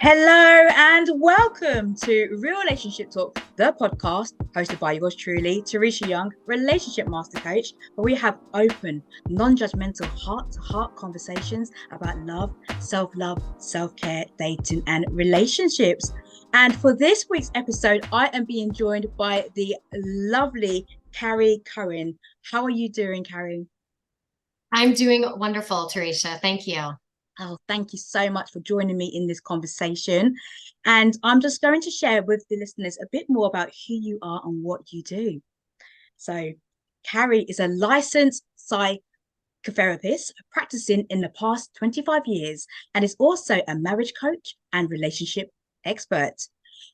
Hello and welcome to Real Relationship Talk, the podcast hosted by yours truly, Teresha Young, relationship master coach, where we have open, non-judgmental, heart-to-heart conversations about love, self-love, self-care, dating, and relationships. And for this week's episode, I am being joined by the lovely Carrie Cohen. How are you doing, Carrie? I'm doing wonderful, Teresha. Thank you. Oh, thank you so much for joining me in this conversation. And I'm just going to share with the listeners a bit more about who you are and what you do. So, Carrie is a licensed psychotherapist practicing in the past 25 years and is also a marriage coach and relationship expert.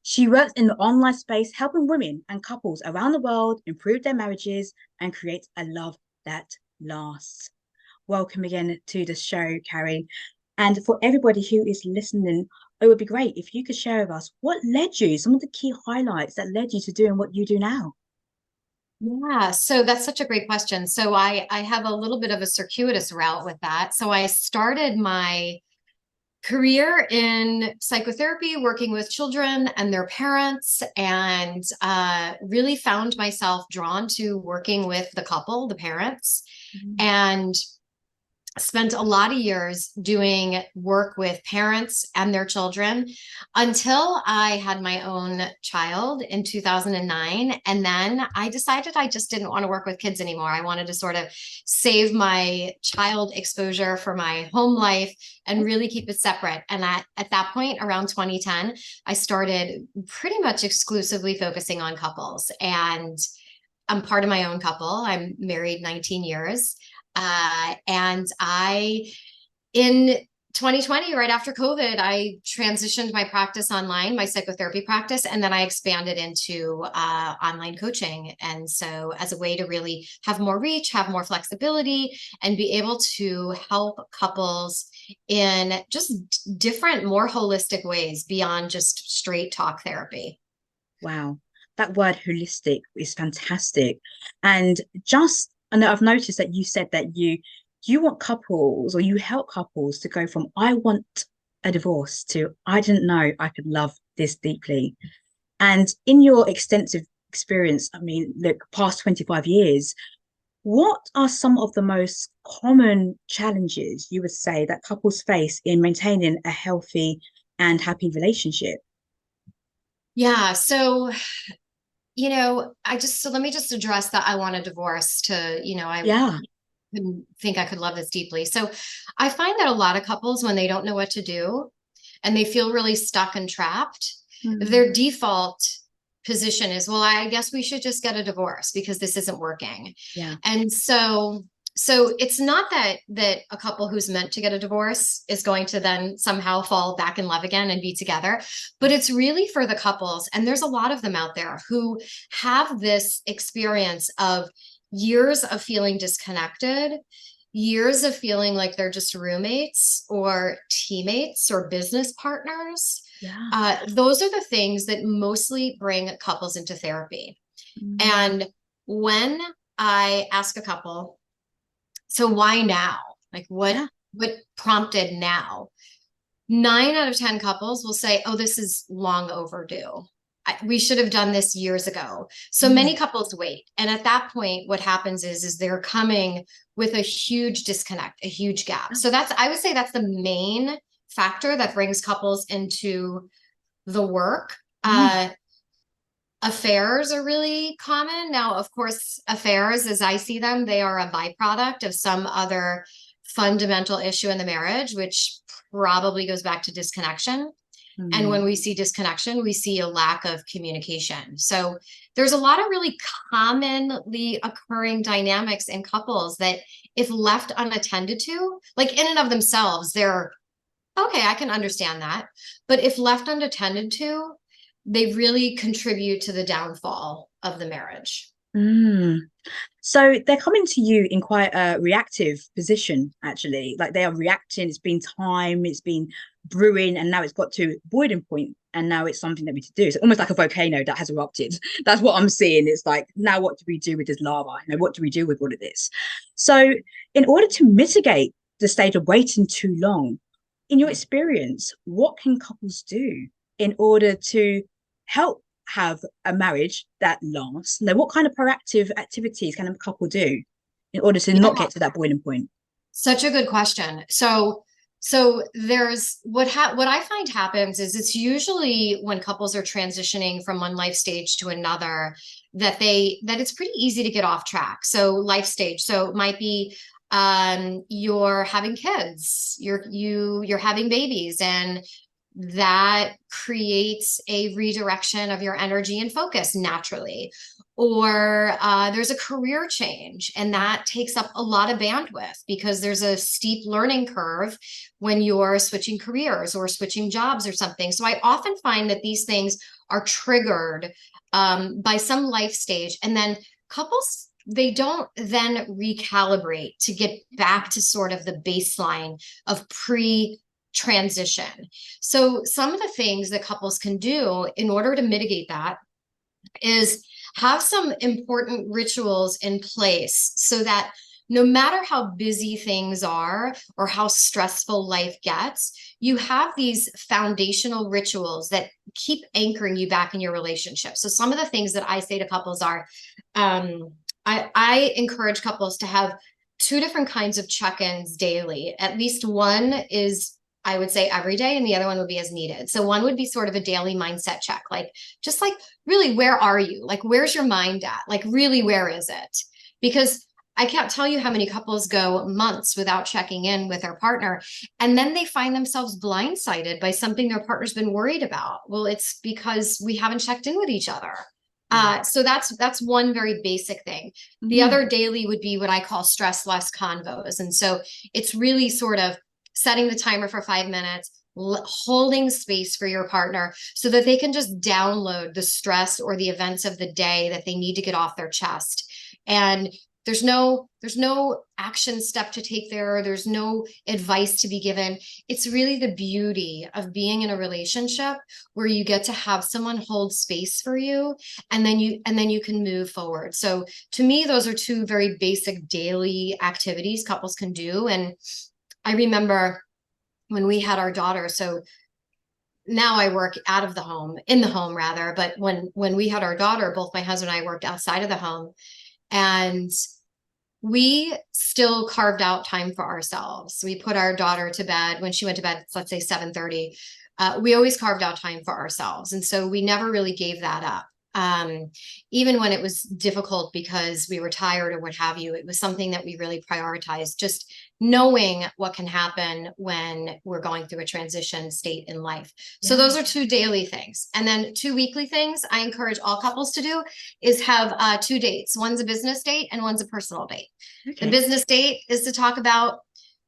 She works in the online space helping women and couples around the world improve their marriages and create a love that lasts. Welcome again to the show, Carrie. And for everybody who is listening, it would be great if you could share with us what led you, some of the key highlights that led you to doing what you do now. Yeah, so that's such a great question. So I have a little bit of a circuitous route with that. So I started my career in psychotherapy, working with children and their parents, and really found myself drawn to working with the couple, the parents, and spent a lot of years doing work with parents and their children until I had my own child in 2009. And then I decided I just didn't want to work with kids anymore. I wanted to sort of save my child exposure for my home life and really keep it separate. And at that point, around 2010, I started pretty much exclusively focusing on couples. And I'm part of my own couple. I'm married 19 years. And in 2020, right after COVID, I transitioned my practice online, my psychotherapy practice, and then I expanded into online coaching. And so as a way to really have more reach, have more flexibility, and be able to help couples in just different, more holistic ways beyond just straight talk therapy. Wow, that word holistic is fantastic. And just, I know I've noticed that you said that you want couples or you help couples to go from I want a divorce to I didn't know I could love this deeply. And in your extensive experience, I mean, look, past 25 years, what are some of the most common challenges you would say that couples face in maintaining a healthy and happy relationship? Yeah. So so let me just address that. I want a divorce to, I Yeah. couldn't think I could love this deeply. So I find that a lot of couples, when they don't know what to do and they feel really stuck and trapped, their default position is, well, I guess we should just get a divorce because this isn't working. Yeah. And so it's not that a couple who's meant to get a divorce is going to then somehow fall back in love again and be together, but it's really for the couples. And there's a lot of them out there who have this experience of years of feeling disconnected, years of feeling like they're just roommates or teammates or business partners. Yeah. Those are the things that mostly bring couples into therapy. And when I ask a couple, so why now? Like what prompted now? 9 out of 10 couples will say, oh, this is long overdue. We should have done this years ago. So many couples wait. And at that point, what happens is they're coming with a huge disconnect, a huge gap. So I would say that's the main factor that brings couples into the work. Affairs are really common. Now, of course, affairs, as I see them, they are a byproduct of some other fundamental issue in the marriage, which probably goes back to disconnection. And when we see disconnection, we see a lack of communication. So there's a lot of really commonly occurring dynamics in couples that if left unattended to, like in and of themselves, they're okay, I can understand that. But if left unattended to, they really contribute to the downfall of the marriage. So they're coming to you in quite a reactive position, actually. Like they are reacting, it's been time, it's been brewing, and now it's got to boiling point, and now it's something that we need to do. It's almost like a volcano that has erupted. That's what I'm seeing. It's like, now what do we do with this lava? What do we do with all of this? So in order to mitigate the state of waiting too long, in your experience, what can couples do in order to help have a marriage that lasts? Now, what kind of proactive activities can a couple do in order to Yeah, not get to that boiling point? such a good question. There's what I find happens is it's usually when couples are transitioning from one life stage to another that it's pretty easy to get off track. So life stage. So it might be you're having kids, you're having babies, and that creates a redirection of your energy and focus naturally. Or there's a career change, and that takes up a lot of bandwidth because there's a steep learning curve when you're switching careers or switching jobs or something. So I often find that these things are triggered by some life stage, and then couples, they don't then recalibrate to get back to sort of the baseline of pre-transition. So some of the things that couples can do in order to mitigate that is have some important rituals in place so that no matter how busy things are or how stressful life gets, you have these foundational rituals that keep anchoring you back in your relationship. So some of the things that I say to couples are, I encourage couples to have two different kinds of check-ins daily. At least one is, I would say, every day, and the other one would be as needed. So one would be sort of a daily mindset check, just like really, where are you? Like, where's your mind at? Like, really, where is it? Because I can't tell you how many couples go months without checking in with their partner, and then they find themselves blindsided by something their partner's been worried about. Well, it's because we haven't checked in with each other. So that's one very basic thing. The other daily would be what I call stress less convos. And so it's really sort of setting the timer for 5 minutes, holding space for your partner so that they can just download the stress or the events of the day that they need to get off their chest. And there's no action step to take there. There's no advice to be given. It's really the beauty of being in a relationship where you get to have someone hold space for you, and then you can move forward. So to me, those are two very basic daily activities couples can do. And I remember when we had our daughter, so now I work out of the home, in the home rather, but when we had our daughter, both my husband and I worked outside of the home, and we still carved out time for ourselves. We put our daughter to bed when she went to bed, let's say 7:30. We always carved out time for ourselves. And so we never really gave that up. Even when it was difficult because we were tired or what have you, it was something that we really prioritized, just knowing what can happen when we're going through a transition state in life. So those are two daily things. And then two weekly things I encourage all couples to do is have two dates. One's a business date and one's a personal date. Okay. The business date is to talk about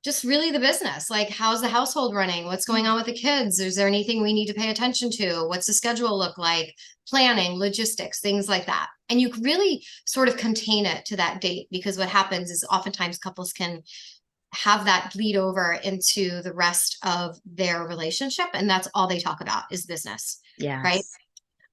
just really the business, like how's the household running? What's going on with the kids? Is there anything we need to pay attention to? What's the schedule look like? Planning, logistics, things like that. And you really sort of contain it to that date, because what happens is oftentimes couples can have that bleed over into the rest of their relationship, and that's all they talk about is business. Yeah. Right.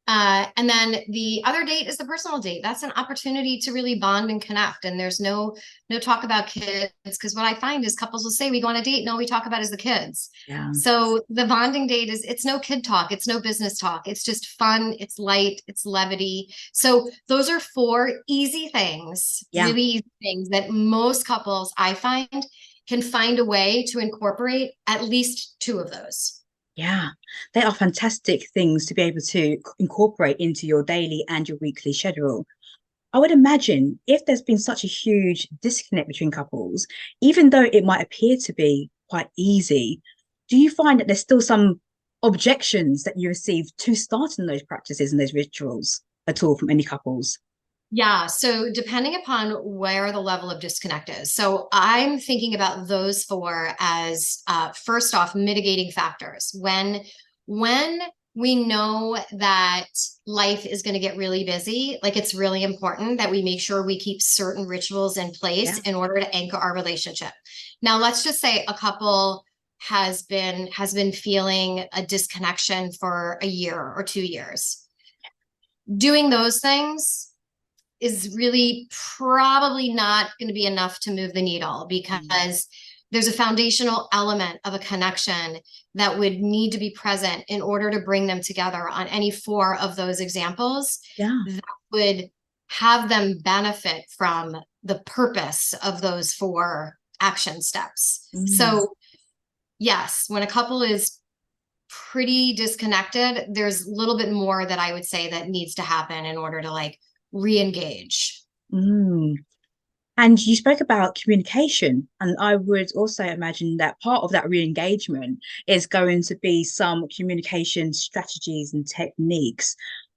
And then the other date is the personal date. That's an opportunity to really bond and connect. And there's no talk about kids, because what I find is couples will say, we go on a date, and all we talk about is the kids. Yeah. So the bonding date it's no kid talk. It's no business talk. It's just fun. It's light. It's levity. So those are four easy things, really easy things that most couples I find can find a way to incorporate at least two of those. Yeah, they are fantastic things to be able to incorporate into your daily and your weekly schedule. I would imagine if there's been such a huge disconnect between couples, even though it might appear to be quite easy, do you find that there's still some objections that you receive to starting those practices and those rituals at all from any couples? Yeah. So depending upon where the level of disconnect is. So I'm thinking about those four as first off, mitigating factors. When we know that life is going to get really busy, like it's really important that we make sure we keep certain rituals in place in order to anchor our relationship. Now, let's just say a couple has been feeling a disconnection for a year or 2 years. Doing those things is really probably not going to be enough to move the needle, because there's a foundational element of a connection that would need to be present in order to bring them together on any four of those examples that would have them benefit from the purpose of those four action steps. So yes, when a couple is pretty disconnected, there's a little bit more that I would say that needs to happen in order to like re-engage. And you spoke about communication, and I would also imagine that part of that re-engagement is going to be some communication strategies and techniques.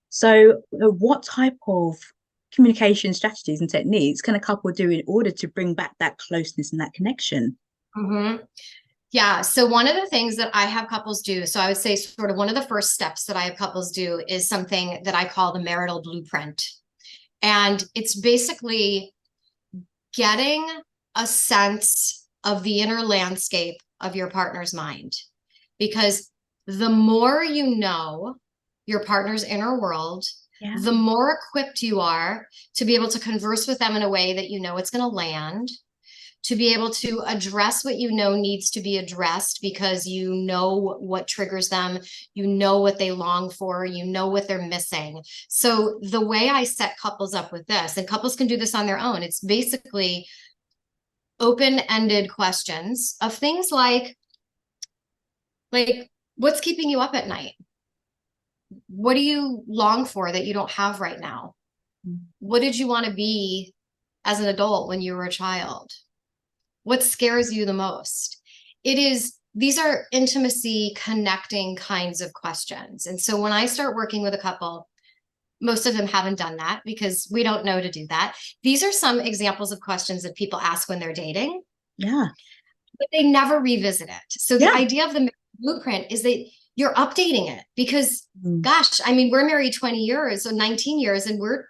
So, what type of communication strategies and techniques can a couple do in order to bring back that closeness and that connection? Yeah. So one of the things that I have couples do, so I would say sort of one of the first steps that I have couples do is something that I call the marital blueprint. And it's basically getting a sense of the inner landscape of your partner's mind. Because the more you know your partner's inner world, the more equipped you are to be able to converse with them in a way that you know it's going to land, to be able to address what you know needs to be addressed because you know what triggers them, you know what they long for, you know what they're missing. So the way I set couples up with this, and couples can do this on their own, it's basically open-ended questions of things like what's keeping you up at night? What do you long for that you don't have right now? What did you want to be as an adult when you were a child? What scares you the most? These are intimacy connecting kinds of questions. And so when I start working with a couple, most of them haven't done that because we don't know to do that. These are some examples of questions that people ask when they're dating. But they never revisit it. So the idea of the blueprint is that you're updating it because gosh, I mean, we're married 20 years, so 19 years, and we're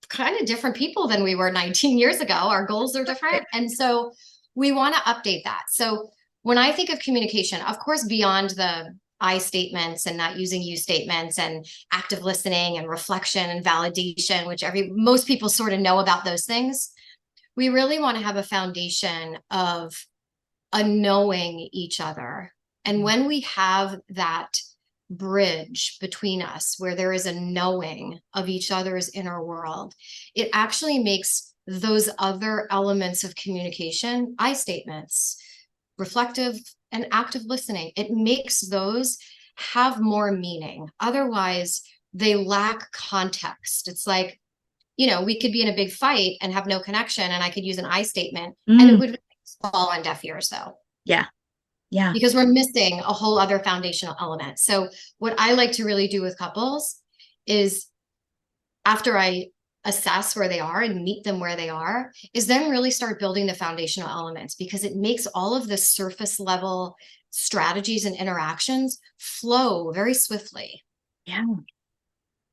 kind of different people than we were 19 years ago. Our goals are different. And so we want to update that. So when I think of communication, of course, beyond the I statements and not using you statements and active listening and reflection and validation, which most people sort of know about those things, we really want to have a foundation of a knowing each other. And when we have that bridge between us where there is a knowing of each other's inner world, it actually makes those other elements of communication, I statements, reflective and active listening, it makes those have more meaning. Otherwise, they lack context. It's like, we could be in a big fight and have no connection, and I could use an I statement, and it would fall on deaf ears, though. Yeah. Because we're missing a whole other foundational element. So what I like to really do with couples is after I assess where they are and meet them where they are, is then really start building the foundational elements, because it makes all of the surface level strategies and interactions flow very swiftly.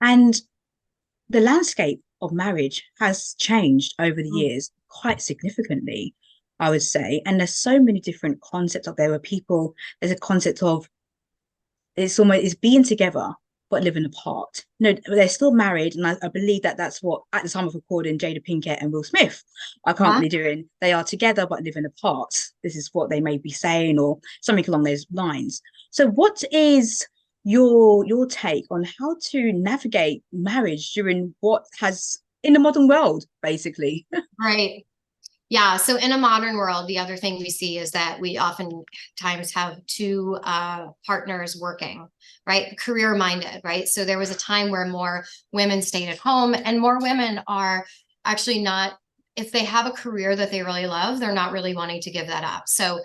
And the landscape of marriage has changed over the years quite significantly, I would say. And there's so many different concepts out there where there's a concept of it's being together but living apart. No, they're still married, and I believe that's what, at the time of recording, Jada Pinkett and Will Smith are currently doing. They are together but living apart. This is what they may be saying, or something along those lines. So what is your take on how to navigate marriage during what has in the modern world, basically? Right. Yeah. So in a modern world, the other thing we see is that we oftentimes have two partners working, right? Career minded, right? So there was a time where more women stayed at home, and more women are actually not, if they have a career that they really love, they're not really wanting to give that up. So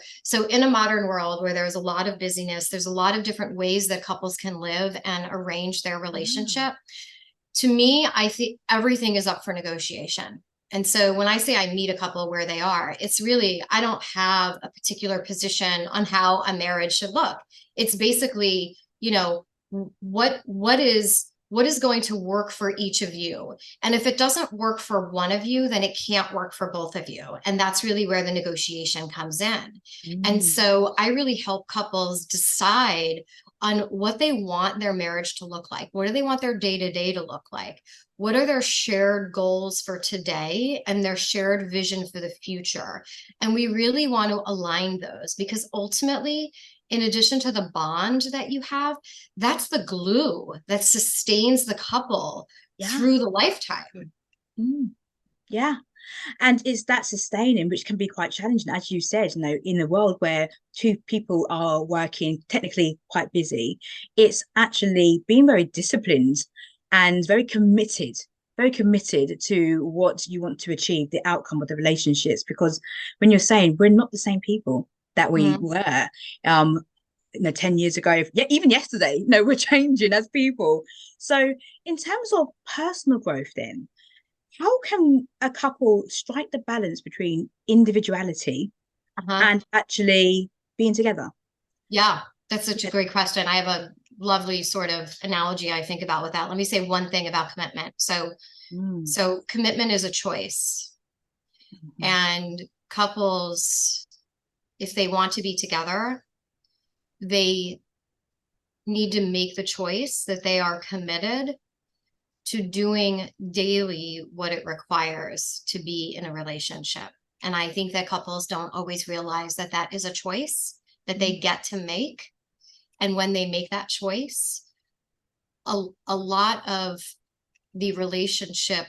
in a modern world where there's a lot of busyness, there's a lot of different ways that couples can live and arrange their relationship. To me, I think everything is up for negotiation. And so when I say I meet a couple where they are, it's really, I don't have a particular position on how a marriage should look. It's basically, what is going to work for each of you? And if it doesn't work for one of you, then it can't work for both of you. And that's really where the negotiation comes in. And so I really help couples decide on what they want their marriage to look like. What do they want their day-to-day to look like? What are their shared goals for today and their shared vision for the future? And we really want to align those, because ultimately, in addition to the bond that you have, that's the glue that sustains the couple through the lifetime. Yeah. And it's that sustaining, which can be quite challenging, as you said, in a world where two people are working technically quite busy, it's actually being very disciplined and very committed to what you want to achieve, the outcome of the relationships. Because when you're saying we're not the same people that we were, 10 years ago, even yesterday, we're changing as people. So in terms of personal growth, then, how can a couple strike the balance between individuality and actually being together? Yeah, that's such a great question. I have a lovely sort of analogy I think about with that. Let me say one thing about commitment. So commitment is a choice. And couples, if they want to be together, they need to make the choice that they are committed to doing daily what it requires to be in a relationship. And I think that couples don't always realize that that is a choice that they get to make. And when they make that choice, a lot of the relationship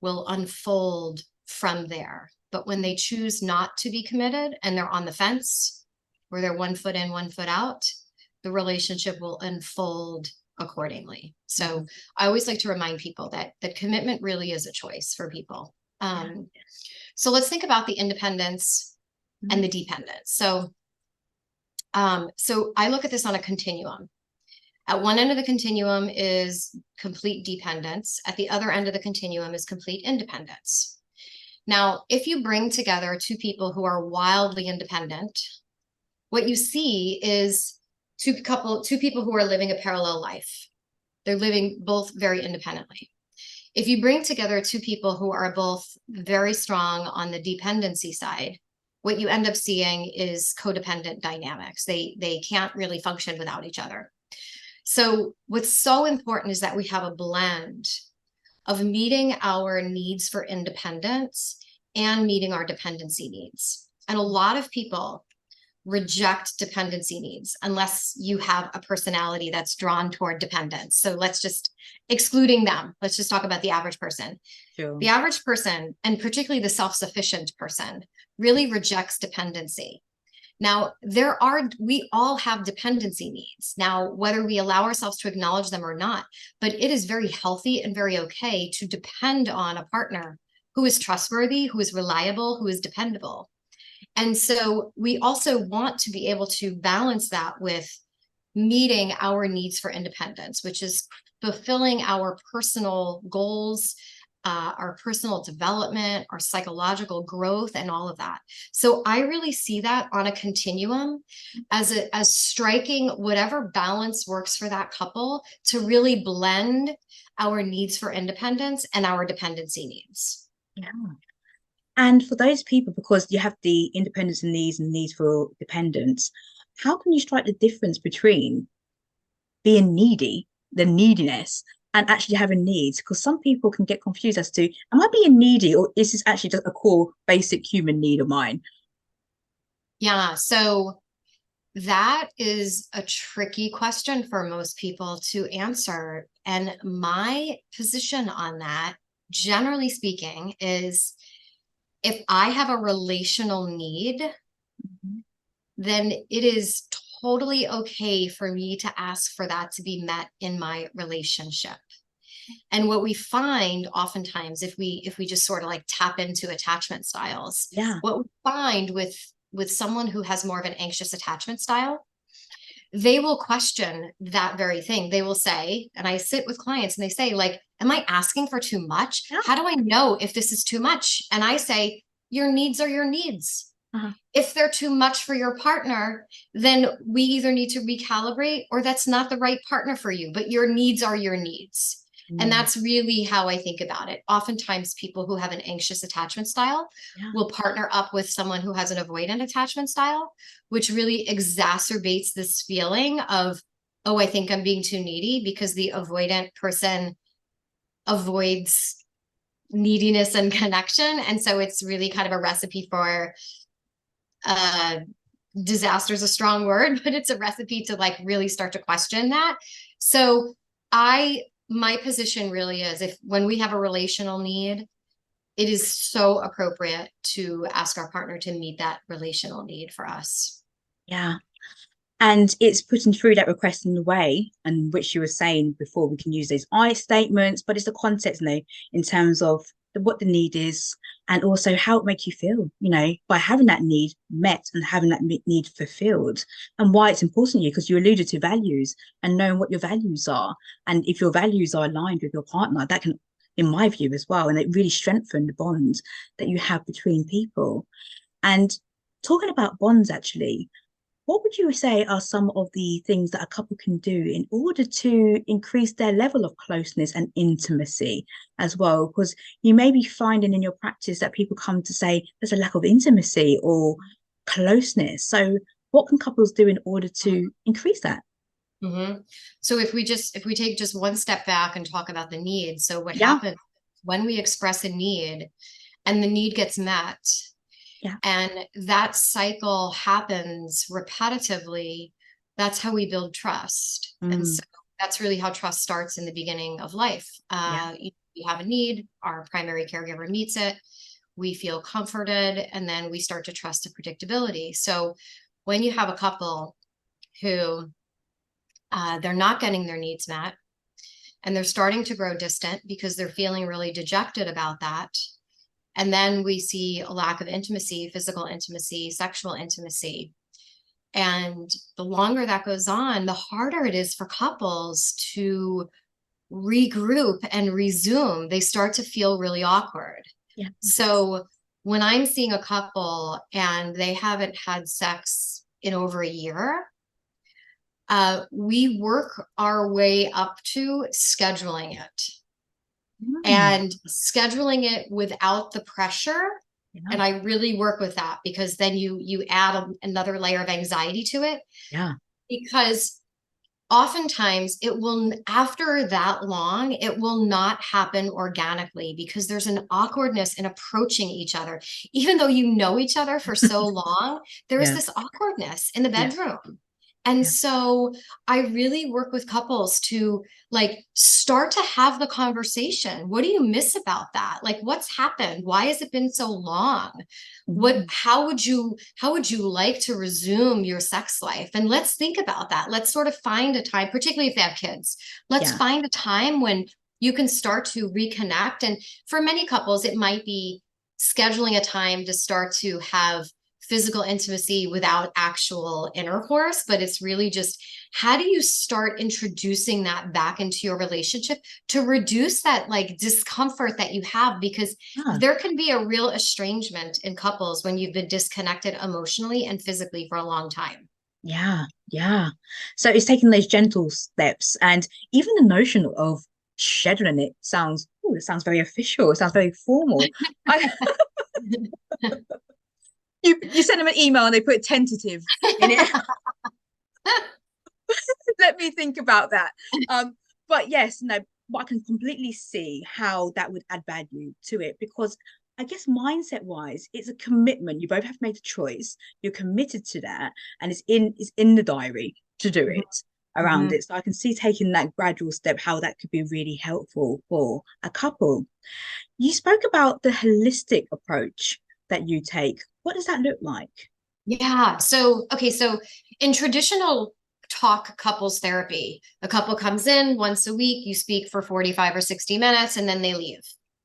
will unfold from there. But when they choose not to be committed and they're on the fence, where they're 1 foot in, 1 foot out, the relationship will unfold accordingly. So I always like to remind people that the commitment really is a choice for people. So let's think about the independence and the dependence. So I look at this on a continuum. At one end of the continuum is complete dependence. At the other end of the continuum is complete independence. Now, if you bring together two people who are wildly independent, what you see is two people who are living a parallel life. They're living both very independently. If you bring together two people who are both very strong on the dependency side, what you end up seeing is codependent dynamics. They can't really function without each other. So what's so important is that we have a blend of meeting our needs for independence and meeting our dependency needs. And a lot of people reject dependency needs unless you have a personality that's drawn toward dependence. So let's just, excluding them, let's just talk about the average person. Sure. The average person, and particularly the self-sufficient person, really rejects dependency. Now, we all have dependency needs. Now, whether we allow ourselves to acknowledge them or not, but it is very healthy and very okay to depend on a partner who is trustworthy, who is reliable, who is dependable. And so we also want to be able to balance that with meeting our needs for independence, which is fulfilling our personal goals, our personal development, our psychological growth, and all of that. So I really see that on a continuum as striking whatever balance works for that couple to really blend our needs for independence and our dependency needs. Yeah. And for those people, because you have the independence and needs for dependence, how can you strike the difference between being needy, the neediness, and actually having needs? Because some people can get confused as to, am I being needy, or is this actually just a core basic human need of mine? Yeah, so that is a tricky question for most people to answer. And my position on that, generally speaking, is if I have a relational need, then it is totally okay for me to ask for that to be met in my relationship. And what we find oftentimes, if we just sort of like tap into attachment styles, what we find with someone who has more of an anxious attachment style, they will question that very thing. They will say, and I sit with clients and they say, like, am I asking for too much? How do I know if this is too much? And I say, your needs are your needs. If they're too much for your partner, then we either need to recalibrate or that's not the right partner for you, but your needs are your needs. And that's really how I think about it. Oftentimes people who have an anxious attachment style will partner up with someone who has an avoidant attachment style, which really exacerbates this feeling of oh, I think I'm being too needy, because the avoidant person avoids neediness and connection. And so it's really kind of a recipe for uh disaster is a strong word, but it's a recipe to like really start to question that. So my position really is, if when we have a relational need, it is so appropriate to ask our partner to meet that relational need for us. Yeah. And it's putting through that request in the way, and which you were saying before, we can use those I statements, but it's the context, in terms of what the need is, and also how it makes you feel, by having that need met and having that need fulfilled, and why it's important to you, because you alluded to values and knowing what your values are. And if your values are aligned with your partner, that can, in my view as well, and it really strengthen the bond that you have between people. And talking about bonds, actually, what would you say are some of the things that a couple can do in order to increase their level of closeness and intimacy as well? Because you may be finding in your practice that people come to say there's a lack of intimacy or closeness. So what can couples do in order to increase that? Mm-hmm. So if we take just one step back and talk about the need. So what Yeah, happens when we express a need and the need gets met, yeah. and that cycle happens repetitively, that's how we build trust. And Mm, so that's really how trust starts in the beginning of life. yeah, We have a need, our primary caregiver meets it, we feel comforted, and then we start to trust the predictability. So when you have a couple who they're not getting their needs met, and they're starting to grow distant because they're feeling really dejected about that. And then we see a lack of intimacy, physical intimacy, sexual intimacy. And the longer that goes on, the harder it is for couples to regroup and resume. They start to feel really awkward. yeah. So when I'm seeing a couple and they haven't had sex in over a year, we work our way up to scheduling it, Mm, and scheduling it without the pressure. yeah, And I really work with that, because then you add another layer of anxiety to it, yeah. because oftentimes it will, after that long, it will not happen organically, because there's an awkwardness in approaching each other. Even though you know each other for so long, there is Yeah, this awkwardness in the yeah, bedroom. And yeah, so I really work with couples to like start to have the conversation. What do you miss about that? Like, what's happened? Why has it been so long? mm, How would you like to resume your sex life? And let's think about that. Let's sort of find a time, particularly if they have kids. Let's yeah, find a time when you can start to reconnect. And for many couples, it might be scheduling a time to start to have physical intimacy without actual intercourse, but it's really just, how do you start introducing that back into your relationship to reduce that like discomfort that you have? Because yeah, there can be a real estrangement in couples when you've been disconnected emotionally and physically for a long time. yeah, yeah. So it's taking those gentle steps, and even the notion of scheduling it sounds, oh, it sounds very official. It sounds very formal. I, you send them an email and they put tentative in it. Let me think about that. But yes, no, but I can completely see how that would add value to it, because I guess mindset wise, it's a commitment. You both have made a choice. You're committed to that, and it's in the diary to do it around Mhm. it. So I can see taking that gradual step, how that could be really helpful for a couple. You spoke about the holistic approach that you take. What does that look like? Yeah. So, okay. So in traditional talk couples therapy, a couple comes in once a week, you speak for 45 or 60 minutes, and then they leave.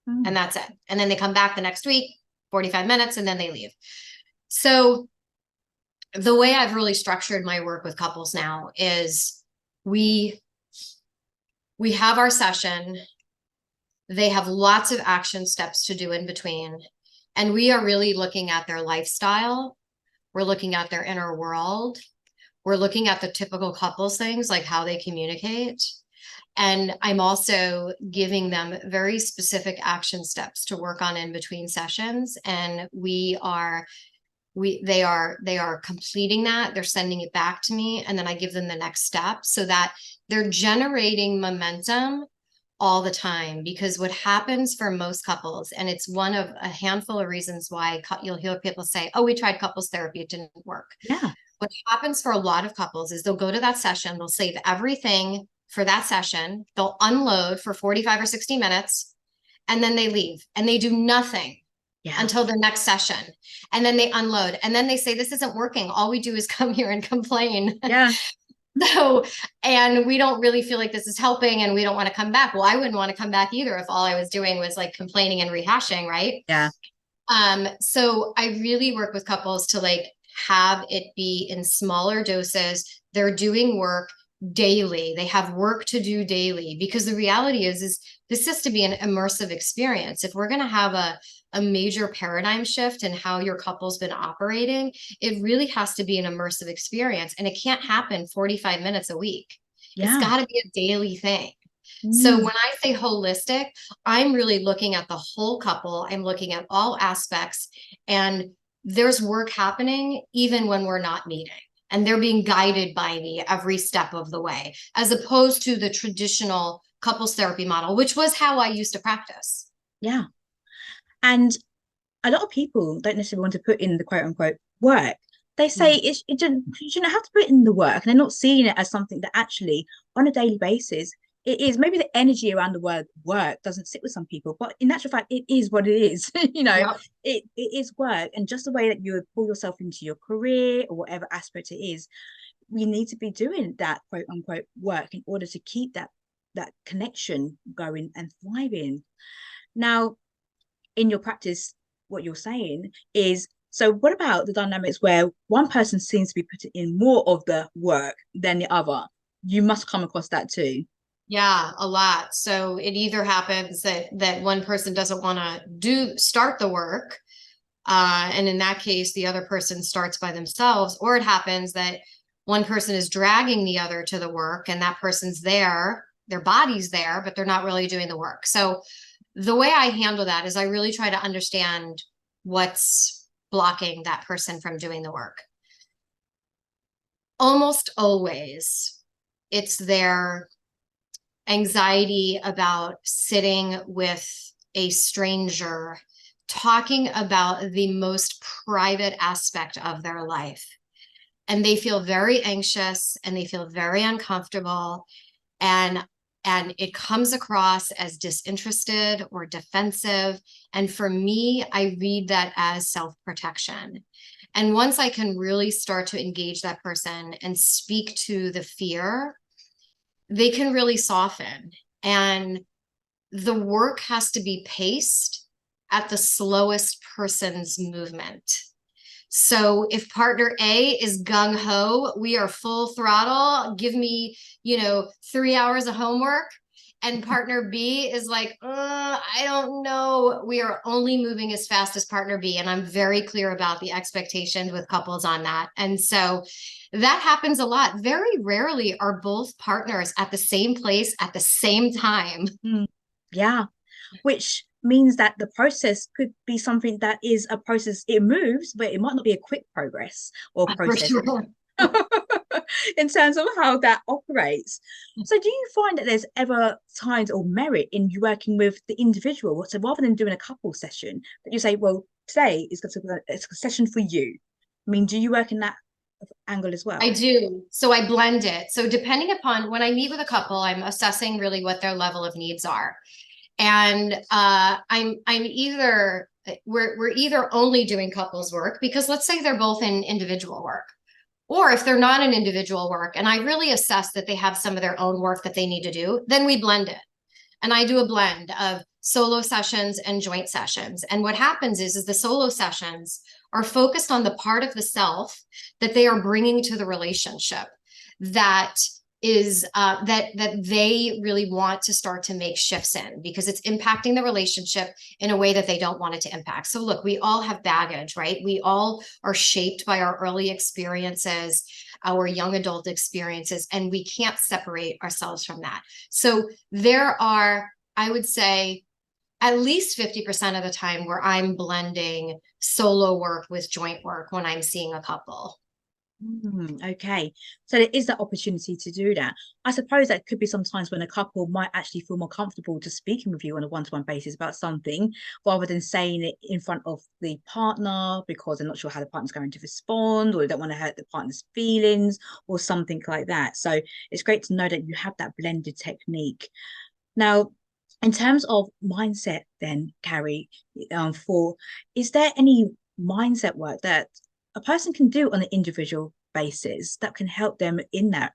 And Mm, that's it. And then they come back the next week, 45 minutes, and then they leave. So the way I've really structured my work with couples now is we we have our session. They have lots of action steps to do in between. And we are really looking at their lifestyle. We're looking at their inner world. We're looking at the typical couples things, like how they communicate. And I'm also giving them very specific action steps to work on in between sessions. And we are they are completing that, they're sending it back to me, and then I give them the next step so that they're generating momentum all the time. Because what happens for most couples, and it's one of a handful of reasons why you'll hear people say, oh, we tried couples therapy, it didn't work. Yeah. What happens for a lot of couples is they'll go to that session, they'll save everything for that session, they'll unload for 45 or 60 minutes, and then they leave and they do nothing until the next session. And then they unload and then they say, this isn't working. All we do is come here and complain. Yeah. So, and we don't really feel like this is helping and we don't want to come back. Well, I wouldn't want to come back either if all I was doing was like complaining and rehashing, right? Yeah. So I really work with couples to like have it be in smaller doses. They're doing work daily. They have work to do daily, because the reality is this has to be an immersive experience. If we're going to have a major paradigm shift in how your couple's been operating, it really has to be an immersive experience, and it can't happen 45 minutes a week. It's got to be a daily thing. So when I say holistic, I'm really looking at the whole couple. I'm looking at all aspects, and there's work happening even when we're not meeting, and they're being guided by me every step of the way, as opposed to the traditional couples therapy model, which was how I used to practice. Yeah. And a lot of people don't necessarily want to put in the quote unquote work. They say you shouldn't have to put in the work, and they're not seeing it as something that actually on a daily basis it is. Maybe the energy around the word work doesn't sit with some people, but in actual fact it is what it is. It is work, and just the way that you pull yourself into your career or whatever aspect it is, we need to be doing that quote unquote work in order to keep that connection going and thriving. Now, in your practice, what you're saying is, so what about the dynamics where one person seems to be putting in more of the work than the other? You must come across that too. Yeah, a lot. So it either happens that one person doesn't want to start the work, and in that case, the other person starts by themselves, or it happens that one person is dragging the other to the work, and that person's there, their body's there, but they're not really doing the work. So the way I handle that is I really try to understand what's blocking that person from doing the work. Almost always, it's their anxiety about sitting with a stranger, talking about the most private aspect of their life. And they feel very anxious and they feel very uncomfortable. And it comes across as disinterested or defensive. And for me, I read that as self-protection. And once I can really start to engage that person and speak to the fear, they can really soften. And the work has to be paced at the slowest person's movement. So if partner A is gung-ho, we are full throttle, give me, 3 hours of homework. And partner B is like, I don't know. We are only moving as fast as partner B. And I'm very clear about the expectations with couples on that. And so that happens a lot. Very rarely are both partners at the same place at the same time. Yeah, which means that the process could be something that is a process. It moves, but it might not be a quick progress or process. For sure. In terms of how that operates. So do you find that there's ever times or merit in you working with the individual? So rather than doing a couple session, that you say, well, today it's a session for you. I mean, do you work in that angle as well? I do. So I blend it. So depending upon when I meet with a couple, I'm assessing really what their level of needs are. And we're either only doing couples work, because let's say they're both in individual work. Or if they're not in individual work and I really assess that they have some of their own work that they need to do, then we blend it. And I do a blend of solo sessions and joint sessions. And what happens is the solo sessions are focused on the part of the self that they are bringing to the relationship that is that they really want to start to make shifts in, because it's impacting the relationship in a way that they don't want it to impact. So look, we all have baggage, right? We all are shaped by our early experiences, our young adult experiences, and we can't separate ourselves from that. So there are, I would say, at least 50% of the time where I'm blending solo work with joint work when I'm seeing a couple. Okay, so there is that opportunity to do that. I suppose that could be sometimes when a couple might actually feel more comfortable just speaking with you on a one-to-one basis about something rather than saying it in front of the partner because they're not sure how the partner's going to respond, or they don't want to hurt the partner's feelings or something like that. So it's great to know that you have that blended technique. Now, in terms of mindset, then, Carrie, for is there any mindset work that a person can do on an individual basis that can help them in that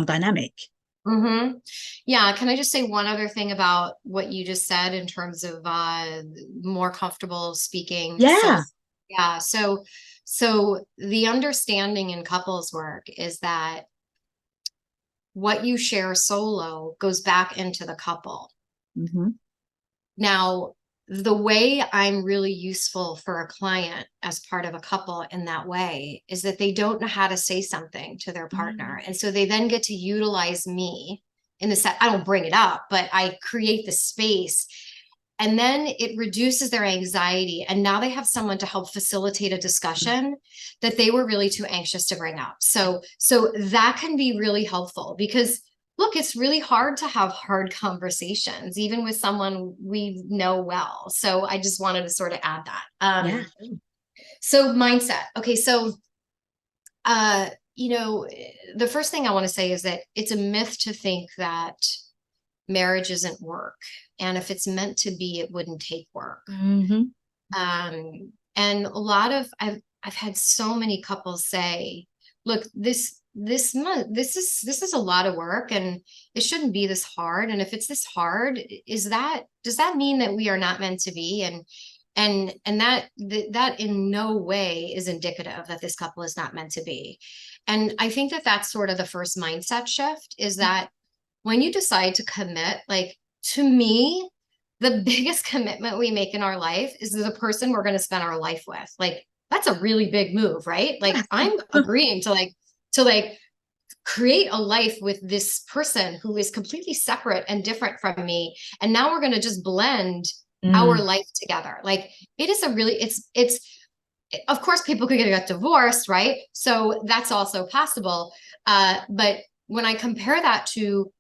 dynamic? Mm-hmm. Yeah. Can I just say one other thing about what you just said in terms of more comfortable speaking? So Yeah. yeah. So the understanding in couples work is that what you share solo goes back into the couple. Mm-hmm. Now, the way I'm really useful for a client as part of a couple in that way is that they don't know how to say something to their partner. And so they then get to utilize me in the set. I don't bring it up, but I create the space. And then it reduces their anxiety. And now they have someone to help facilitate a discussion that they were really too anxious to bring up. So that can be really helpful because look, it's really hard to have hard conversations, even with someone we know well. So I just wanted to sort of add that. Yeah. So mindset. Okay. So, you know, the first thing I want to say is that it's a myth to think that marriage isn't work. And if it's meant to be, it wouldn't take work. Mm-hmm. And a lot of, I've had so many couples say, look, this month, this is a lot of work and it shouldn't be this hard. And if it's this hard, does that mean that we are not meant to be? And that in no way is indicative that this couple is not meant to be. And I think that that's sort of the first mindset shift is that when you decide to commit, like to me, the biggest commitment we make in our life is the person we're going to spend our life with. Like that's a really big move, right? Like I'm agreeing to create a life with this person who is completely separate and different from me. And now we're going to just blend our Mm. life together. Like it is a really, it's, of course people could get divorced, right? So that's also possible. But when I compare that to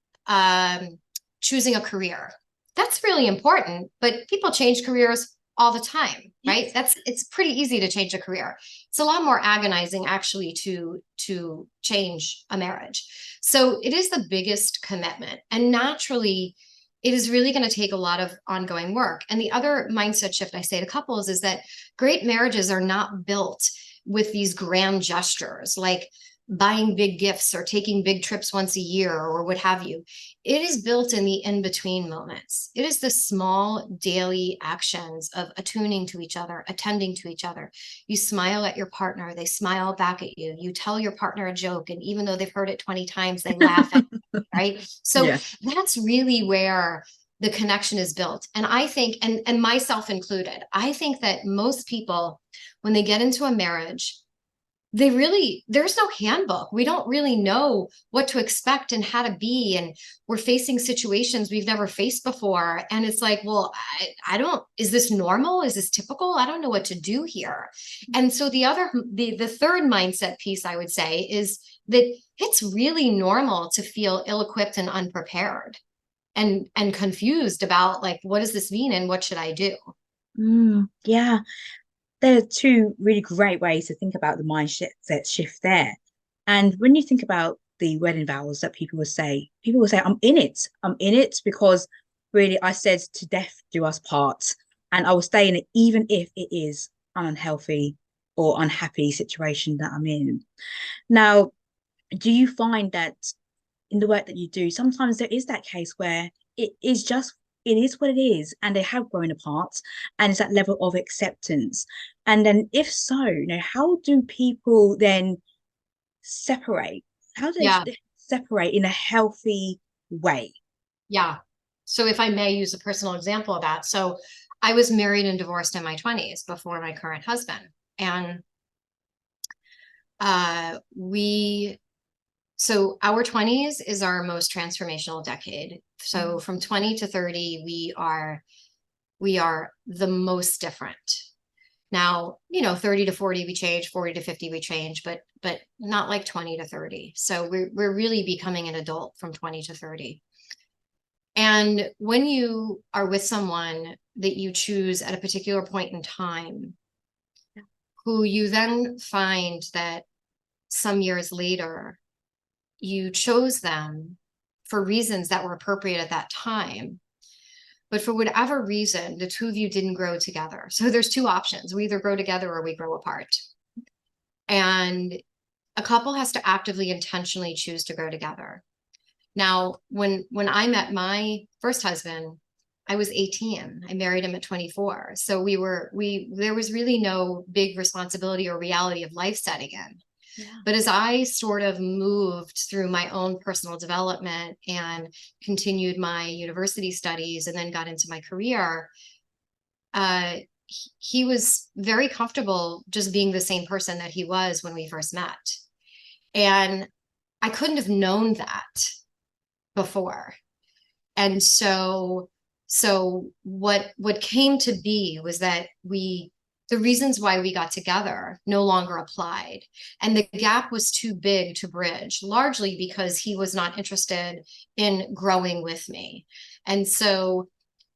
choosing a career, that's really important. But people change careers all the time, right? Yes. It's pretty easy to change a career. It's a lot more agonizing actually to change a marriage. So it is the biggest commitment, and naturally it is really going to take a lot of ongoing work. And the other mindset shift I say to couples is that great marriages are not built with these grand gestures like buying big gifts or taking big trips once a year or what have you. It is built in the in-between moments. It is the small daily actions of attuning to each other, attending to each other. You smile at your partner, they smile back at you. You tell your partner a joke, and even though they've heard it 20 times, they laugh at you, right? So Yeah. that's really where the connection is built. And I think, and myself included, I think that most people, when they get into a marriage, there's no handbook. We don't really know what to expect and how to be. And we're facing situations we've never faced before. And it's like, well, I don't, is this normal? Is this typical? I don't know what to do here. And so the third mindset piece I would say is that it's really normal to feel ill-equipped and unprepared and confused about like, what does this mean? And what should I do? Yeah. There are two really great ways to think about the shift there. And when you think about the wedding vows that people will say, I'm in it. I'm in it because really I said to death do us part. And I will stay in it even if it is an unhealthy or unhappy situation that I'm in. Now, do you find that in the work that you do, sometimes there is that case where it is what it is, and they have grown apart, and it's that level of acceptance. And then, if so, how do people then separate? How do Yeah. they separate in a healthy way? Yeah. So if I may use a personal example of that. So I was married and divorced in my 20s before my current husband. And we so our 20s is our most transformational decade. So from 20 to 30, we are we are the most different. Now, 30 to 40, we change, 40 to 50, we change, but not like 20 to 30. So we're really becoming an adult from 20 to 30. And when you are with someone that you choose at a particular point in time, who you then find that some years later, you chose them for reasons that were appropriate at that time. But for whatever reason, the two of you didn't grow together. So there's two options. We either grow together or we grow apart. And a couple has to actively, intentionally choose to grow together. Now, when I met my first husband, I was 18. I married him at 24. So there was really no big responsibility or reality of life setting in. Yeah. But as I sort of moved through my own personal development and continued my university studies and then got into my career, he was very comfortable just being the same person that he was when we first met. And I couldn't have known that before. And so what came to be was that the reasons why we got together no longer applied. And the gap was too big to bridge, largely because he was not interested in growing with me. And so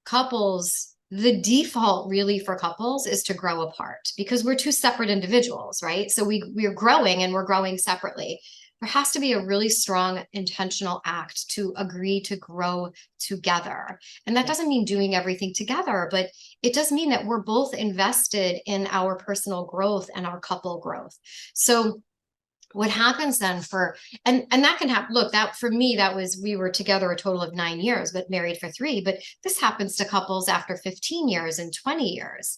the default really for couples is to grow apart because we're two separate individuals, right? So we're growing and we're growing separately. There has to be a really strong intentional act to agree to grow together. And that doesn't mean doing everything together, but it does mean that we're both invested in our personal growth and our couple growth. So what happens then and that can happen. Look, that for me, we were together a total of 9 years, but married for 3. But this happens to couples after 15 years and 20 years.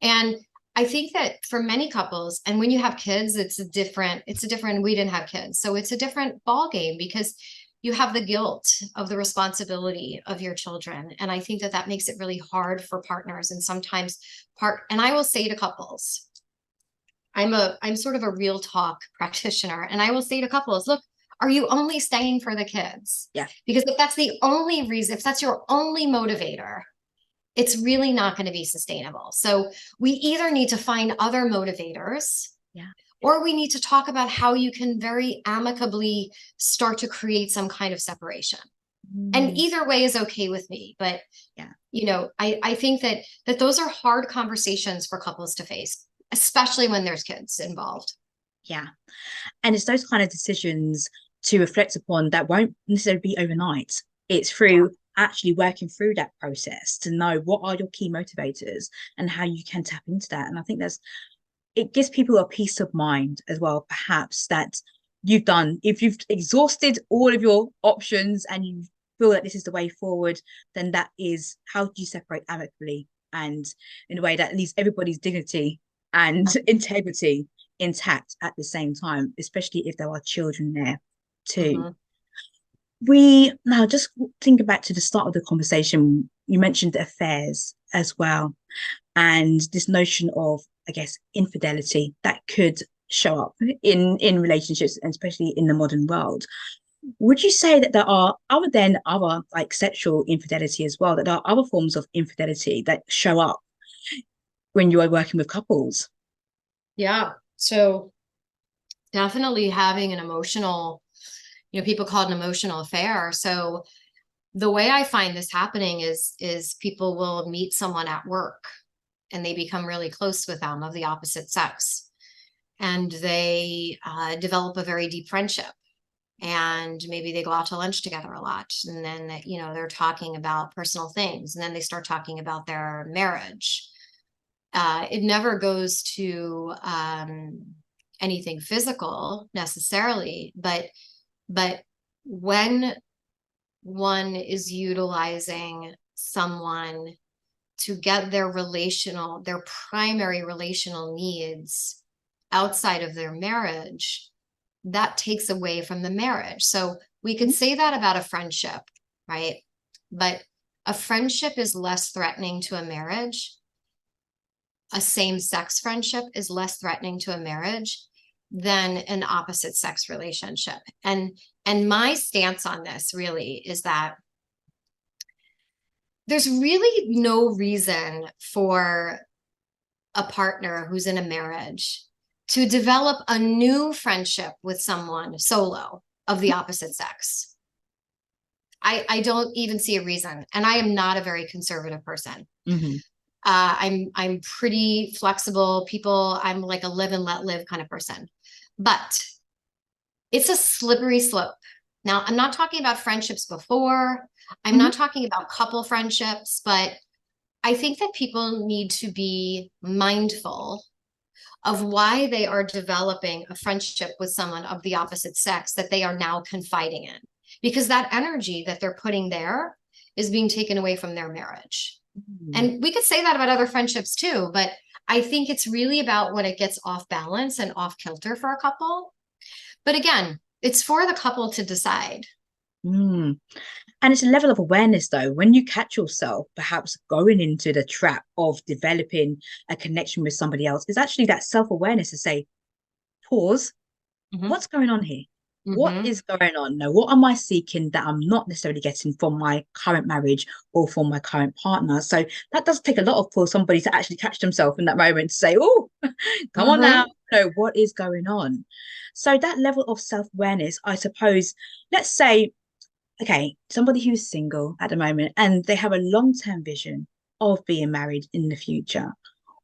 And I think that for many couples, and when you have kids, we didn't have kids. So it's a different ball game because you have the guilt of the responsibility of your children. And I think that makes it really hard for partners. And sometimes and I will say to couples, I'm sort of a real talk practitioner. And I will say to couples, look, are you only staying for the kids? Yeah. Because if that's the only reason, if that's your only motivator, it's really not going to be sustainable. So we either need to find other motivators, or we need to talk about how you can very amicably start to create some kind of separation. And either way is okay with me. But, I think that those are hard conversations for couples to face, especially when there's kids involved. Yeah. And it's those kind of decisions to reflect upon that won't necessarily be overnight. It's through actually working through that process to know what are your key motivators and how you can tap into that. And I think it gives people a peace of mind as well, perhaps, that if you've exhausted all of your options and you feel that this is the way forward, then that is how do you separate amicably and in a way that leaves everybody's dignity and integrity intact at the same time, especially if there are children there too. Now just thinking back to the start of the conversation, you mentioned affairs as well, and this notion of, I guess, infidelity that could show up in relationships, and especially in the modern world. Would you say that there are, other than other like sexual infidelity as well, that there are other forms of infidelity that show up when you are working with couples? Yeah. So definitely having an emotional, people call it an emotional affair. So the way I find this happening is people will meet someone at work and they become really close with them of the opposite sex. And they develop a very deep friendship. And maybe they go out to lunch together a lot. And then, they're talking about personal things. And then they start talking about their marriage. It never goes to anything physical necessarily, but when one is utilizing someone to get their primary relational needs outside of their marriage, that takes away from the marriage. So we could say that about a friendship, right? But a friendship is less threatening to a marriage. A same-sex friendship is less threatening to a marriage than an opposite sex relationship. And my stance on this really is that there's really no reason for a partner who's in a marriage to develop a new friendship with someone solo of the opposite sex. I don't even see a reason. And I am not a very conservative person. Mm-hmm. I'm pretty flexible. I'm like a live and let live kind of person. But it's a slippery slope. Now, I'm not talking about friendships before. I'm Mm-hmm. not talking about couple friendships, but I think that people need to be mindful of why they are developing a friendship with someone of the opposite sex that they are now confiding in, because that energy that they're putting there is being taken away from their marriage. Mm-hmm. And we could say that about other friendships too, but I think it's really about when it gets off balance and off kilter for a couple. But again, it's for the couple to decide. Mm. And it's a level of awareness, though, when you catch yourself perhaps going into the trap of developing a connection with somebody else, is actually that self-awareness to say, pause, Mm-hmm. what's going on here? What Mm-hmm. is going on? Now, what am I seeking that I'm not necessarily getting from my current marriage or from my current partner? So that does take a lot for somebody to actually catch themselves in that moment to say, oh, come on now, Mm-hmm. what is going on? So that level of self-awareness, I suppose, let's say, okay, somebody who's single at the moment and they have a long-term vision of being married in the future,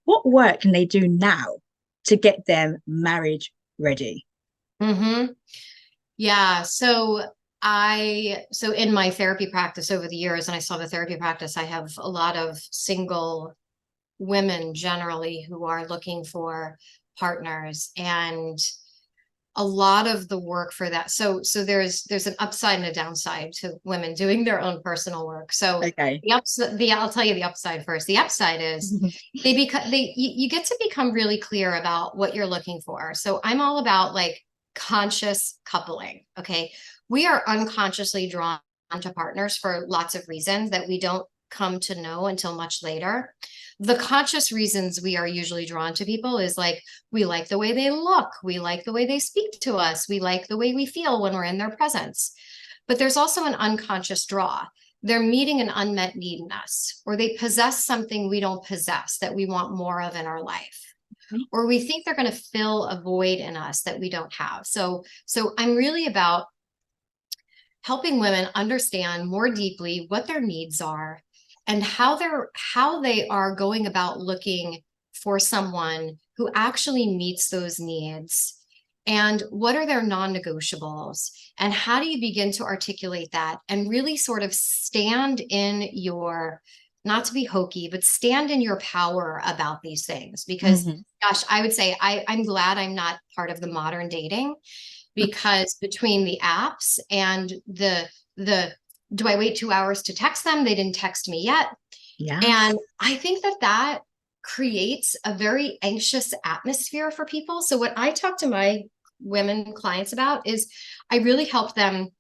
what work can they do now to get them marriage ready? Mm-hmm. Yeah. So in my therapy practice over the years, and I still have a therapy practice, I have a lot of single women generally who are looking for partners, and a lot of the work for that. So there's an upside and a downside to women doing their own personal work. So Okay. I'll tell you the upside first. The upside is you get to become really clear about what you're looking for. So I'm all about like conscious coupling. Okay. We are unconsciously drawn to partners for lots of reasons that we don't come to know until much later. The conscious reasons we are usually drawn to people is like, we like the way they look, we like the way they speak to us, we like the way we feel when we're in their presence. But there's also an unconscious draw. They're meeting an unmet need in us, or they possess something we don't possess that we want more of in our life, or we think they're going to fill a void in us that we don't have. So I'm really about helping women understand more deeply what their needs are and how they are going about looking for someone who actually meets those needs, and what are their non-negotiables, and how do you begin to articulate that and really sort of stand in your, not to be hokey, but stand in your power about these things. Because Mm-hmm. gosh, I would say I'm glad I'm not part of the modern dating, because between the apps and the do I wait 2 hours to text them? They didn't text me yet. Yes. And I think that creates a very anxious atmosphere for people. So what I talk to my women clients about is I really help them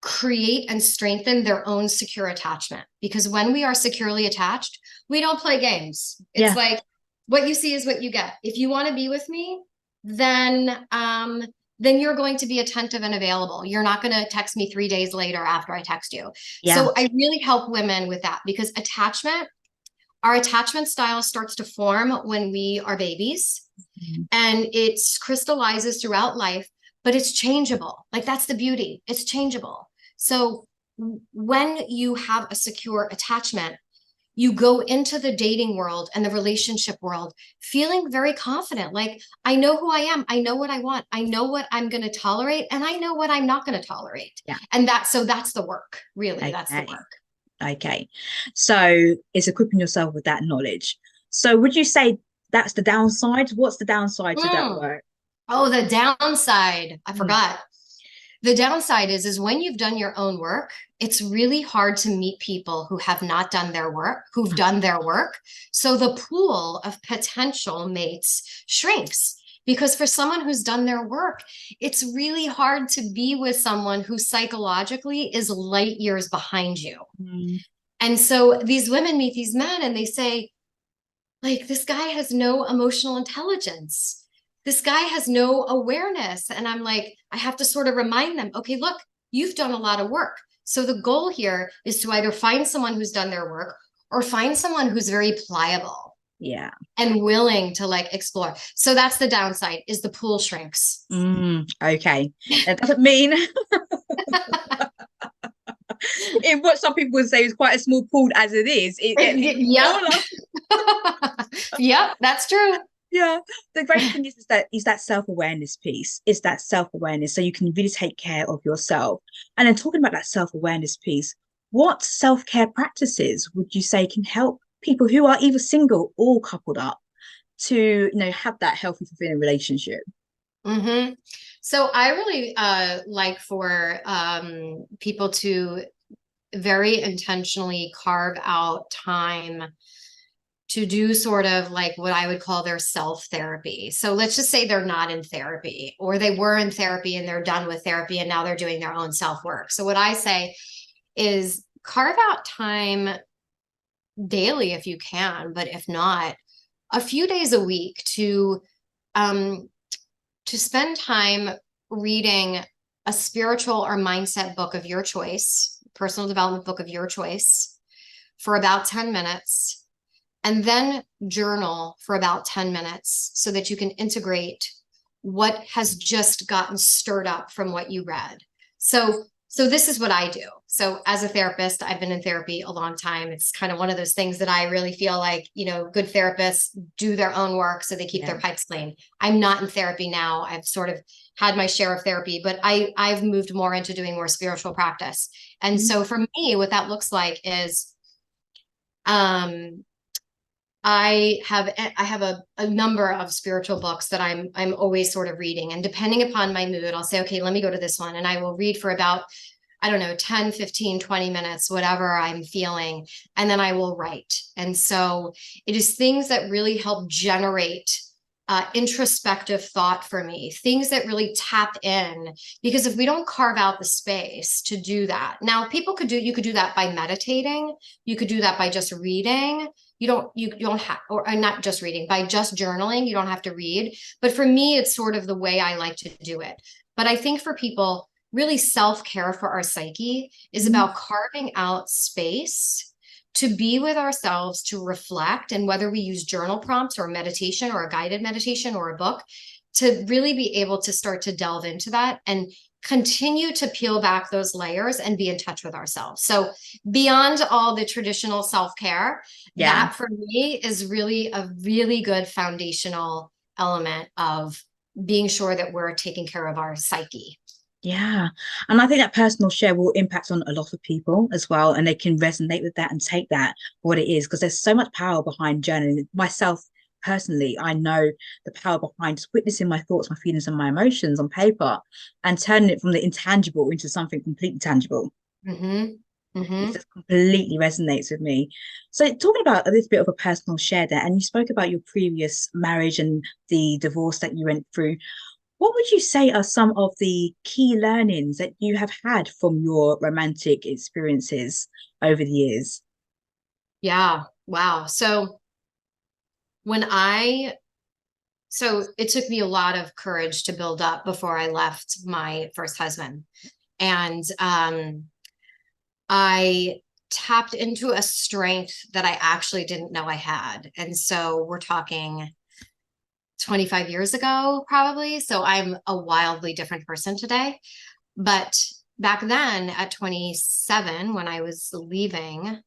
create and strengthen their own secure attachment. Because when we are securely attached, we don't play games. It's Yeah. like what you see is what you get. If you want to be with me, then you're going to be attentive and available. You're not going to text me 3 days later after I text you. Yeah. So I really help women with that, because our attachment style starts to form when we are babies, Mm-hmm. and it crystallizes throughout life, but it's changeable. Like that's the beauty. It's changeable. So when you have a secure attachment, you go into the dating world and the relationship world feeling very confident. Like, I know who I am. I know what I want. I know what I'm going to tolerate, and I know what I'm not going to tolerate. Yeah. And that's the work, really. That's the Okay. work. Okay. So it's equipping yourself with that knowledge. So would you say that's the downside? What's the downside to that Mm. work? Oh, the downside. I Mm. forgot. The downside is when you've done your own work, it's really hard to meet people who have not done their work, who've done their work. So the pool of potential mates shrinks, because for someone who's done their work, it's really hard to be with someone who psychologically is light years behind you. Mm. And so these women meet these men and they say, like, this guy has no emotional intelligence. This guy has no awareness. And I'm like, I have to sort of remind them, okay, look, you've done a lot of work. So the goal here is to either find someone who's done their work or find someone who's very pliable. Yeah. And willing to like explore. So that's the downside, is the pool shrinks. Okay. That doesn't mean in what some people would say is quite a small pool as it is. Yep. Yep, that's true. Yeah. The great thing is that self-awareness piece, is that self-awareness. So you can really take care of yourself. And then talking about that self-awareness piece, what self-care practices would you say can help people who are either single or coupled up to, have that healthy, fulfilling relationship? Mm-hmm. So I really like for people to very intentionally carve out time to do sort of like what I would call their self-therapy. So let's just say they're not in therapy, or they were in therapy and they're done with therapy and now they're doing their own self-work. So what I say is carve out time daily if you can, but if not, a few days a week to spend time reading a spiritual or mindset book of your choice, personal development book of your choice, for about 10 minutes, and then journal for about 10 minutes so that you can integrate what has just gotten stirred up from what you read. So this is what I do. So as a therapist, I've been in therapy a long time. It's kind of one of those things that I really feel like, good therapists do their own work so they keep their pipes clean. I'm not in therapy now. I've sort of had my share of therapy, but I've moved more into doing more spiritual practice. And so for me, what that looks like is, I have a number of spiritual books that I'm always sort of reading, and depending upon my mood, I'll say, okay, let me go to this one. And I will read for about, I don't know, 10, 15, 20 minutes, whatever I'm feeling. And then I will write. And so it is things that really help generate introspective thought for me, things that really tap in, because if we don't carve out the space to do that, now you could do that by meditating. You could do that by just reading. You don't have, or not just reading, by just journaling. You don't have to read. But for me, it's sort of the way I like to do it. But I think for people, really self-care for our psyche is about carving out space to be with ourselves, to reflect, and whether we use journal prompts or meditation or a guided meditation or a book, to really be able to start to delve into that and continue to peel back those layers and be in touch with ourselves. So beyond all the traditional self-care, that for me is really a really good foundational element of being sure that we're taking care of our psyche. Yeah. And I think that personal share will impact on a lot of people as well. And they can resonate with that and take that for what it is, because there's so much power behind journaling. Myself, personally, I know the power behind just witnessing my thoughts, my feelings, and my emotions on paper and turning it from the intangible into something completely tangible. It just completely resonates with me. So talking about a little bit of a personal share there, and you spoke about your previous marriage and the divorce that you went through. What would you say are some of the key learnings that you have had from your romantic experiences over the years? Yeah. Wow. So it took me a lot of courage to build up before I left my first husband. And I tapped into a strength that I actually didn't know I had. And so we're talking 25 years ago, probably. So I'm a wildly different person today. But back then at 27, when I was leaving,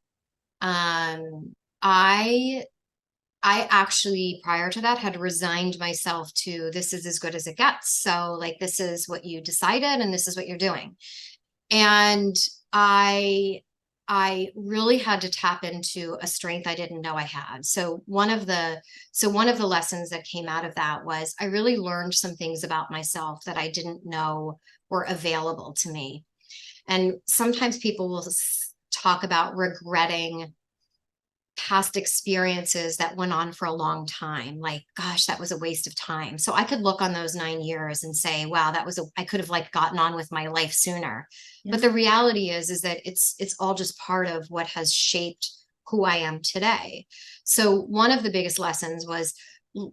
I actually, prior to that, had resigned myself to, this is as good as it gets. So like, this is what you decided and this is what you're doing. And I really had to tap into a strength I didn't know I had. So one of the lessons that came out of that was I really learned some things about myself that I didn't know were available to me. And sometimes people will talk about regretting past experiences that went on for a long time. Like, gosh, that was a waste of time. So I could look on those 9 years and say, wow, I could have like gotten on with my life sooner. Yeah. But the reality is that it's all just part of what has shaped who I am today. So one of the biggest lessons was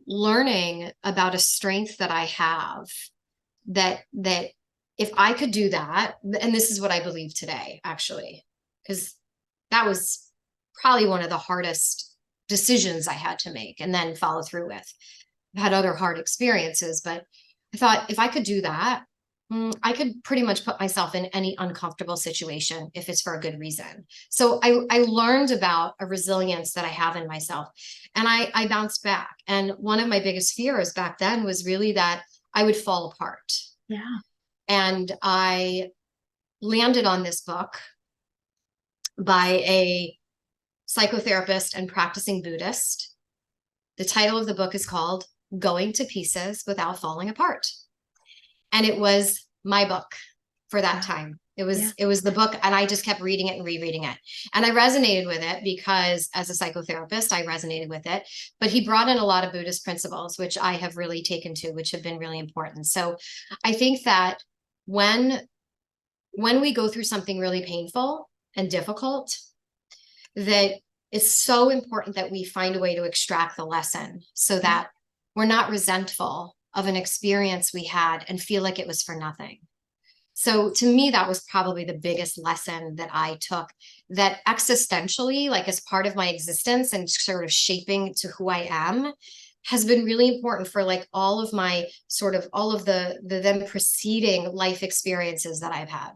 learning about a strength that I have that if I could do that, and this is what I believe today, actually, because that was probably one of the hardest decisions I had to make and then follow through with. I've had other hard experiences, but I thought if I could do that, I could pretty much put myself in any uncomfortable situation if it's for a good reason. So I learned about a resilience that I have in myself, and I bounced back. And one of my biggest fears back then was really that I would fall apart. Yeah. And I landed on this book by a psychotherapist and practicing Buddhist. The title of the book is called Going to Pieces Without Falling Apart. And it was my book for that time. It was the book, and I just kept reading it and rereading it. And I resonated with it because as a psychotherapist, I resonated with it. But he brought in a lot of Buddhist principles, which I have really taken to, which have been really important. So I think that when we go through something really painful and difficult, that it's so important that we find a way to extract the lesson so that we're not resentful of an experience we had and feel like it was for nothing. So to me, that was probably the biggest lesson that I took, that existentially, like as part of my existence and sort of shaping to who I am, has been really important for like all of my sort of all of the then preceding life experiences that I've had.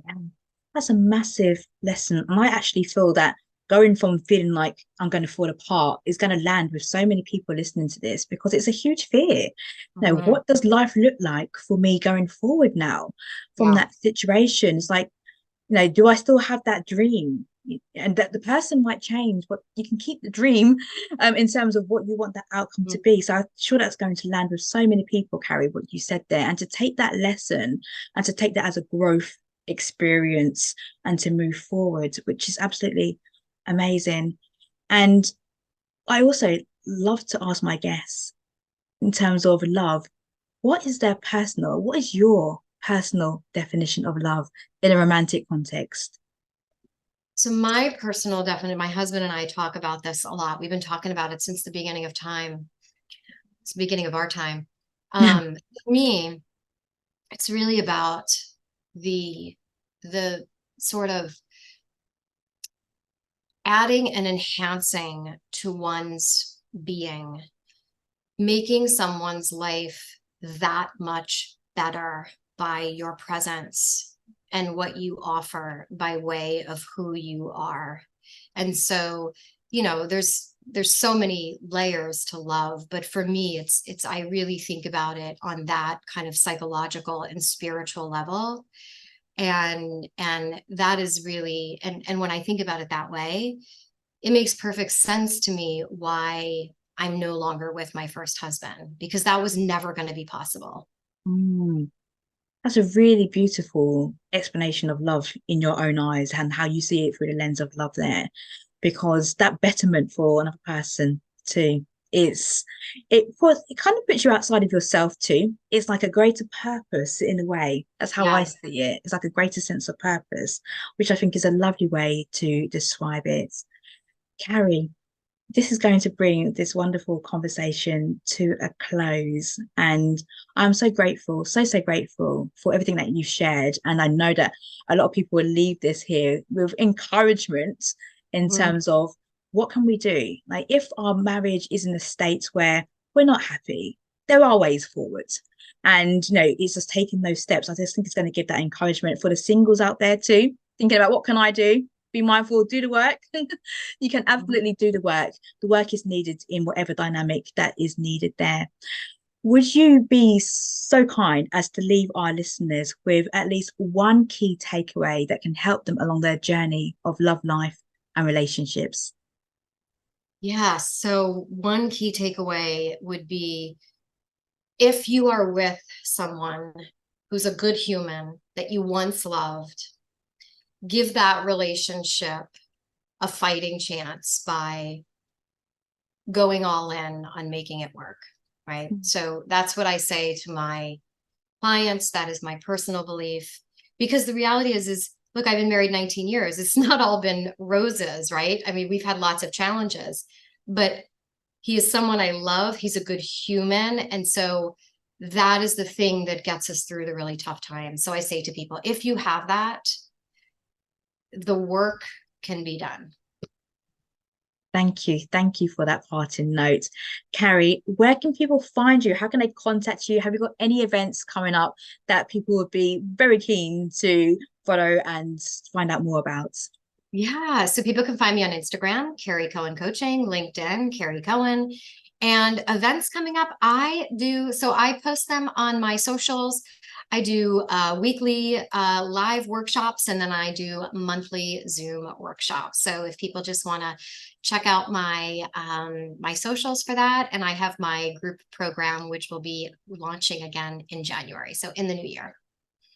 Yeah. That's a massive lesson. And I actually feel that going from feeling like I'm going to fall apart is going to land with so many people listening to this, because it's a huge fear. What does life look like for me going forward now from that situation? It's like, do I still have that dream? And that the person might change, but you can keep the dream in terms of what you want that outcome to be. So I'm sure that's going to land with so many people, Carrie, what you said there, and to take that lesson and to take that as a growth experience and to move forward, which is absolutely amazing. And I also love to ask my guests, in terms of love, what is your personal definition of love in a romantic context? So my personal definition, my husband and I talk about this a lot. We've been talking about it since the beginning of time. It's the beginning of our time. For me, it's really about the sort of adding and enhancing to one's being, making someone's life that much better by your presence and what you offer by way of who you are. And so, there's so many layers to love, but for me, it's I really think about it on that kind of psychological and spiritual level. And that is really, and when I think about it that way, it makes perfect sense to me why I'm no longer with my first husband, because that was never going to be possible. That's a really beautiful explanation of love in your own eyes and how you see it through the lens of love there, because that betterment for another person too, it kind of puts you outside of yourself too. It's like a greater purpose in a way. That's how I see it. It's like a greater sense of purpose, which I think is a lovely way to describe it. Carrie, this is going to bring this wonderful conversation to a close. And I'm so grateful, so grateful for everything that you've shared. And I know that a lot of people will leave this here with encouragement in terms of what can we do? Like, if our marriage is in a state where we're not happy, there are ways forward. And, it's just taking those steps. I just think it's going to give that encouragement for the singles out there too, thinking about what can I do? Be mindful, do the work. You can absolutely do the work. The work is needed in whatever dynamic that is needed there. Would you be so kind as to leave our listeners with at least one key takeaway that can help them along their journey of love, life, and relationships? Yeah. So one key takeaway would be, if you are with someone who's a good human that you once loved, give that relationship a fighting chance by going all in on making it work, right? So that's what I say to my clients. That is my personal belief, because the reality is look, I've been married 19 years. It's not all been roses, right? I mean, we've had lots of challenges, but he is someone I love. He's a good human. And so that is the thing that gets us through the really tough times. So I say to people, if you have that, the work can be done. Thank you. Thank you for that parting note. Carrie, where can people find you? How can they contact you? Have you got any events coming up that people would be very keen to follow and find out more about? Yeah, so people can find me on Instagram, Carrie Cohen Coaching, LinkedIn, Carrie Cohen, and events coming up. I post them on my socials. I do weekly live workshops, and then I do monthly Zoom workshops. So if people just want to check out my socials for that, and I have my group program, which will be launching again in January, so in the new year.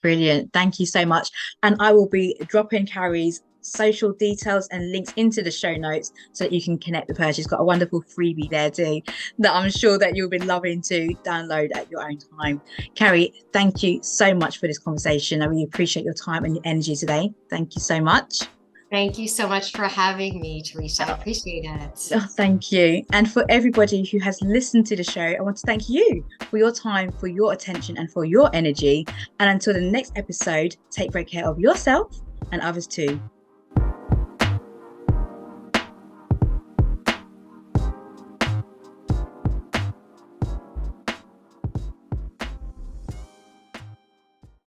Brilliant. Thank you so much. And I will be dropping Carrie's social details and links into the show notes so that you can connect with her. She's got a wonderful freebie there too that I'm sure that you'll be loving to download at your own time. Carrie, thank you so much for this conversation. I really appreciate your time and your energy today. Thank you so much. Thank you so much for having me, Teresha. I appreciate it. Oh, thank you. And for everybody who has listened to the show, I want to thank you for your time, for your attention, and for your energy. And until the next episode, take great care of yourself and others too.